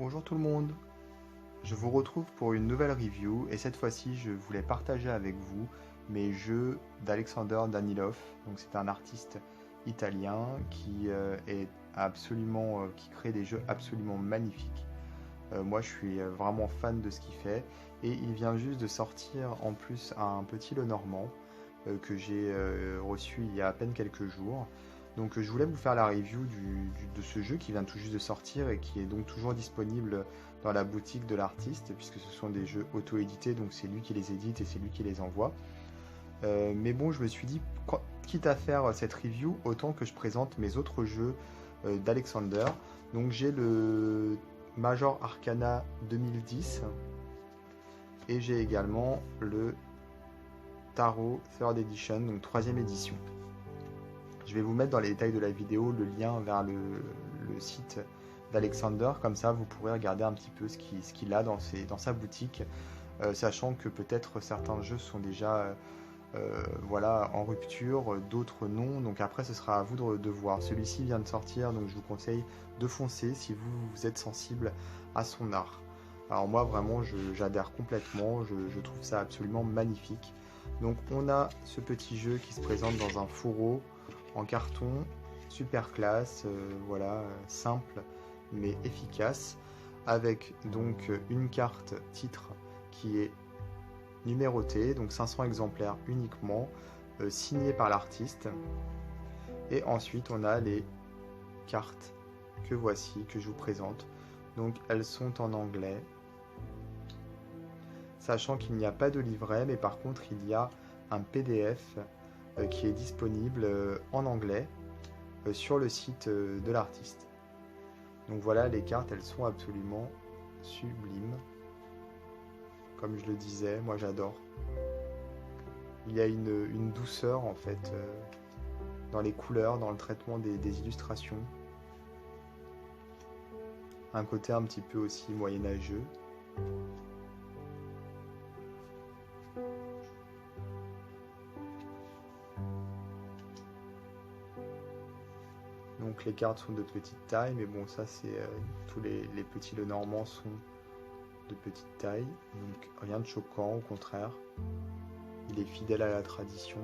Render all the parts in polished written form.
Bonjour tout le monde, je vous retrouve pour une nouvelle review et cette fois-ci je voulais partager avec vous mes jeux d'Alexander Danilov. Donc c'est un artiste italien qui qui crée des jeux absolument magnifiques. Moi je suis vraiment fan de ce qu'il fait et il vient juste de sortir en plus un petit Lenormand que j'ai reçu il y a à peine quelques jours. Donc je voulais vous faire la review de ce jeu qui vient tout juste de sortir et qui est donc toujours disponible dans la boutique de l'artiste puisque ce sont des jeux auto-édités, donc c'est lui qui les édite et c'est lui qui les envoie. Mais bon, je me suis dit, quitte à faire cette review, autant que je présente mes autres jeux d'Alexander. Donc j'ai le Major Arcana 2010 et j'ai également le Tarot 3rd Edition, donc 3ème édition. Je vais vous mettre dans les détails de la vidéo le lien vers le site d'Alexander, comme ça vous pourrez regarder un petit peu ce qu'il a dans sa boutique, sachant que peut-être certains jeux sont déjà voilà, en rupture, d'autres non, donc après ce sera à vous de voir. Celui-ci vient de sortir, donc je vous conseille de foncer si vous êtes sensible à son art. Alors moi vraiment j'adhère complètement, je trouve ça absolument magnifique. Donc on a ce petit jeu qui se présente dans un fourreau en carton, super classe, voilà, simple mais efficace, avec donc une carte titre qui est numérotée, donc 500 exemplaires uniquement, signée par l'artiste. Et ensuite on a les cartes que voici, que je vous présente. Donc elles sont en anglais, sachant qu'il n'y a pas de livret, mais par contre il y a un PDF qui est disponible en anglais sur le site de l'artiste. Donc voilà, les cartes, elles sont absolument sublimes. Comme je le disais, moi j'adore. Il y a une douceur en fait dans les couleurs, dans le traitement des illustrations. Un côté un petit peu aussi moyenâgeux. Donc les cartes sont de petite taille, mais bon ça c'est tous les petits Lenormand sont de petite taille, donc rien de choquant, au contraire. Il est fidèle à la tradition.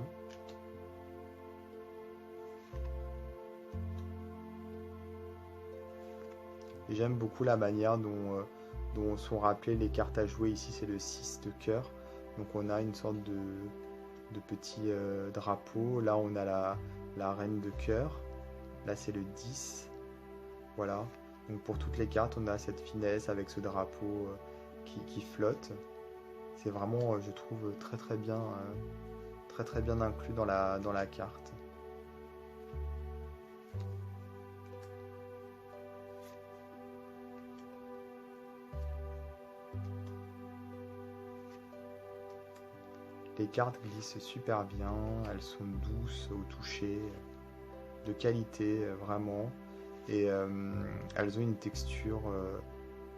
Et j'aime beaucoup la manière dont sont rappelées les cartes à jouer. Ici c'est le 6 de cœur, donc on a une sorte de petit drapeau. Là on a la reine de cœur. Là c'est le 10, voilà. Donc pour toutes les cartes on a cette finesse avec ce drapeau qui flotte. C'est vraiment, je trouve, très bien inclus dans la carte. Les cartes glissent super bien, elles sont douces au toucher, de qualité vraiment, et elles ont une texture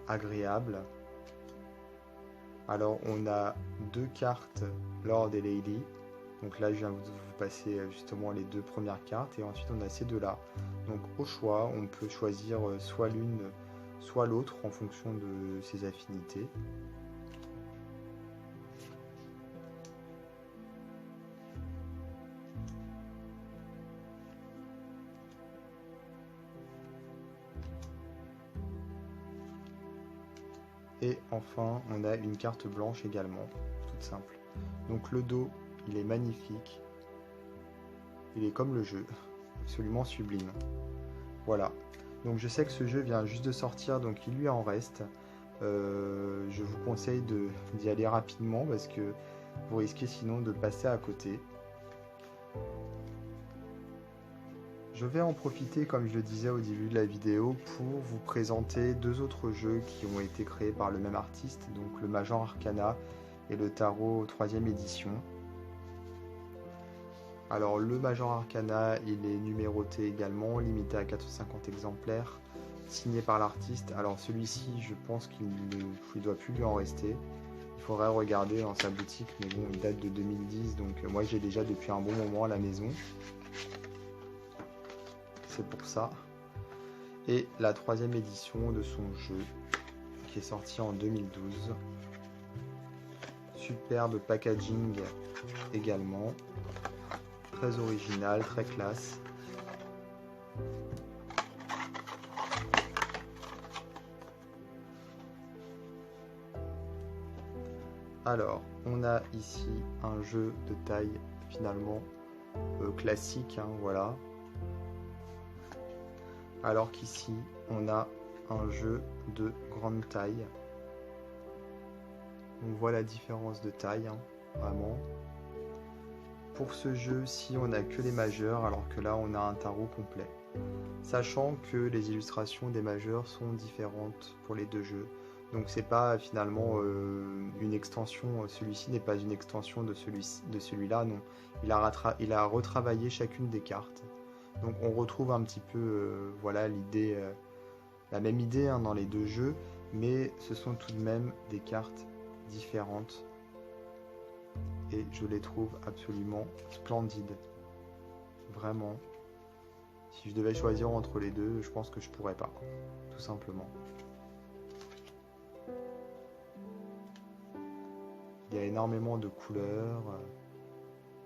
agréable. Alors on a deux cartes Lord et Lady, donc là je viens de vous passer justement les deux premières cartes, et ensuite on a ces deux là. Donc au choix on peut choisir soit l'une soit l'autre en fonction de ses affinités. Et enfin, on a une carte blanche également, toute simple. Donc le dos, il est magnifique. Il est comme le jeu, absolument sublime. Voilà. Donc je sais que ce jeu vient juste de sortir, donc il lui en reste. Je vous conseille d'y aller rapidement parce que vous risquez sinon de passer à côté. Je vais en profiter, comme je le disais au début de la vidéo, pour vous présenter deux autres jeux qui ont été créés par le même artiste, donc le Major Arcana et le Tarot 3ème édition. Alors le Major Arcana, il est numéroté également, limité à 450 exemplaires, signé par l'artiste. Alors celui-ci, je pense qu'il ne doit plus lui en rester. Il faudrait regarder dans sa boutique, mais bon, il date de 2010, donc moi j'ai déjà depuis un bon moment à la maison. C'est pour ça. Et la 3ème édition de son jeu, qui est sorti en 2012. Superbe packaging également. Très original, très classe. Alors, on a ici un jeu de taille finalement classique, hein, voilà. Alors qu'ici, on a un jeu de grande taille. On voit la différence de taille, hein, vraiment. Pour ce jeu-ci, on n'a que les majeurs, alors que là, on a un tarot complet. Sachant que les illustrations des majeurs sont différentes pour les deux jeux. Donc c'est pas finalement une extension, celui-ci n'est pas une extension de celui-là, non. Il a retravaillé chacune des cartes. Donc on retrouve un petit peu voilà l'idée, la même idée, hein, dans les deux jeux, mais ce sont tout de même des cartes différentes. Et je les trouve absolument splendides. Vraiment. Si je devais choisir entre les deux, je pense que je pourrais pas, tout simplement. Il y a énormément de couleurs,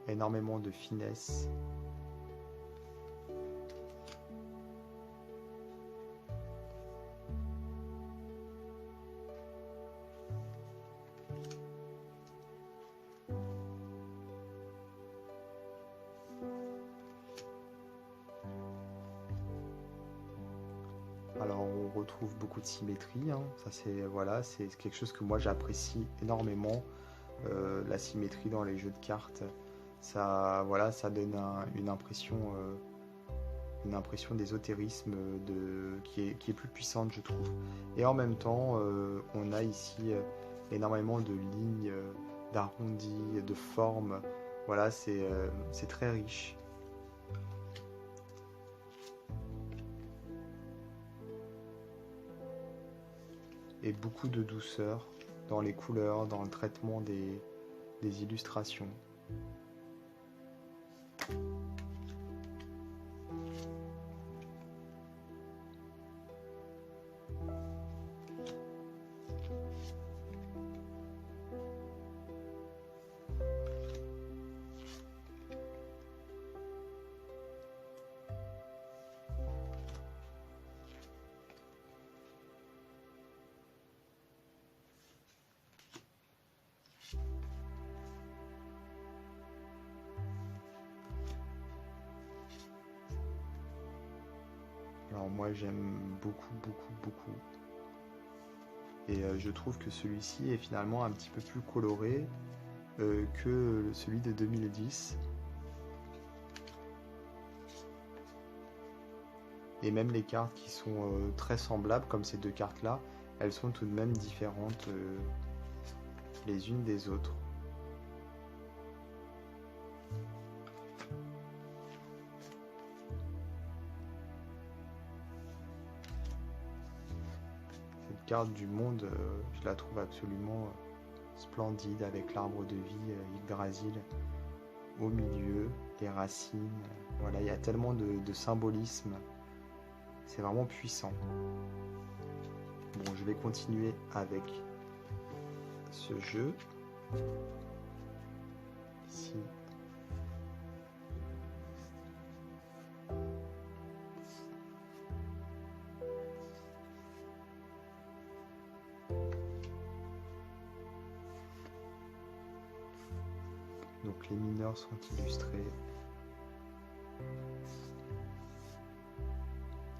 énormément de finesse. Alors on retrouve beaucoup de symétrie, hein. Ça c'est voilà, c'est quelque chose que moi j'apprécie énormément. La symétrie dans les jeux de cartes, ça voilà, ça donne une impression d'ésotérisme qui est plus puissante, je trouve. Et en même temps, on a ici énormément de lignes, d'arrondis, de formes. Voilà, c'est très riche. Et beaucoup de douceur dans les couleurs, dans le traitement des illustrations. Alors moi j'aime beaucoup. Et je trouve que celui-ci est finalement un petit peu plus coloré que celui de 2010. Et même les cartes qui sont très semblables, comme ces deux cartes-là, elles sont tout de même différentes les unes des autres. Cette carte du monde, je la trouve absolument splendide, avec l'arbre de vie Yggdrasil au milieu, les racines. Voilà, il y a tellement de symbolisme. C'est vraiment puissant. Bon, je vais continuer avec ce jeu. Ici. Donc les mineurs sont illustrés.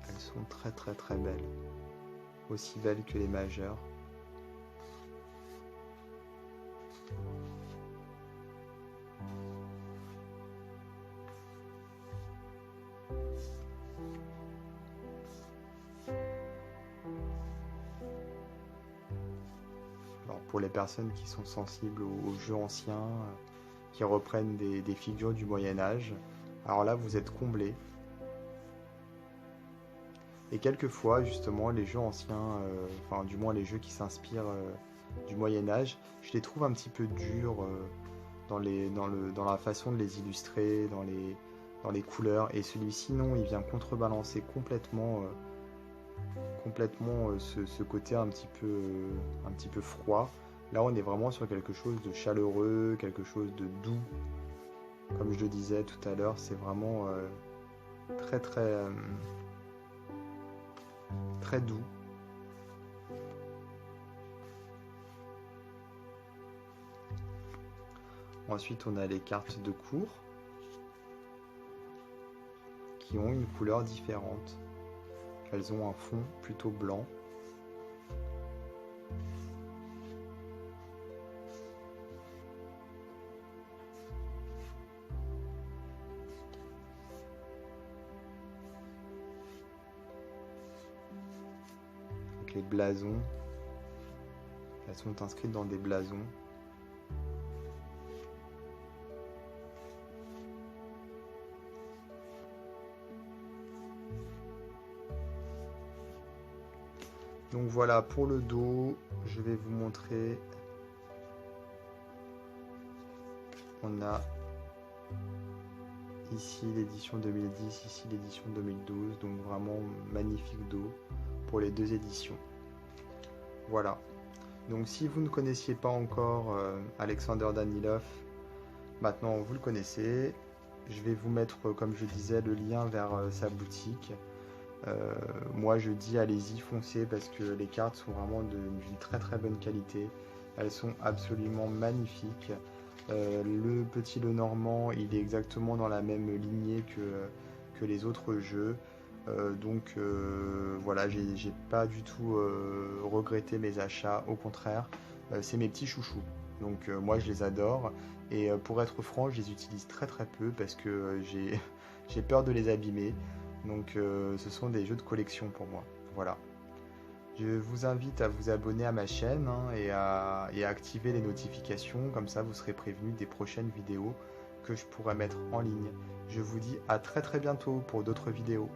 Elles sont très belles. Aussi belles que les majeures. Alors pour les personnes qui sont sensibles aux jeux anciens, qui reprennent des figures du Moyen-Âge, alors là vous êtes comblés. Et quelquefois, justement, les jeux anciens, enfin du moins les jeux qui s'inspirent du Moyen-Âge, je les trouve un petit peu durs dans la façon de les illustrer, dans les couleurs. Et celui-ci, non, il vient contrebalancer complètement complètement ce côté un petit peu froid. Là, on est vraiment sur quelque chose de chaleureux, quelque chose de doux. Comme je le disais tout à l'heure, c'est vraiment très très doux. Ensuite, on a les cartes de cour qui ont une couleur différente. Elles ont un fond plutôt blanc. Avec les blasons. Elles sont inscrites dans des blasons. Donc voilà, pour le dos, je vais vous montrer. On a ici l'édition 2010, ici l'édition 2012, donc vraiment magnifique dos pour les deux éditions. Voilà. Donc si vous ne connaissiez pas encore Alexander Danilov, maintenant vous le connaissez. Je vais vous mettre, comme je disais, le lien vers sa boutique. Moi je dis allez-y, foncez, parce que les cartes sont vraiment d'une très très bonne qualité. Elles sont absolument magnifiques. Le petit Lenormand, il est exactement dans la même lignée que les autres jeux. Donc voilà, j'ai pas du tout regretté mes achats, au contraire, c'est mes petits chouchous. Donc moi je les adore, et pour être franc, je les utilise très très peu parce que j'ai peur de les abîmer. Donc ce sont des jeux de collection pour moi. Voilà. Je vous invite à vous abonner à ma chaîne, hein, et à activer les notifications, comme ça vous serez prévenu des prochaines vidéos que je pourrai mettre en ligne. Je vous dis à très très bientôt pour d'autres vidéos.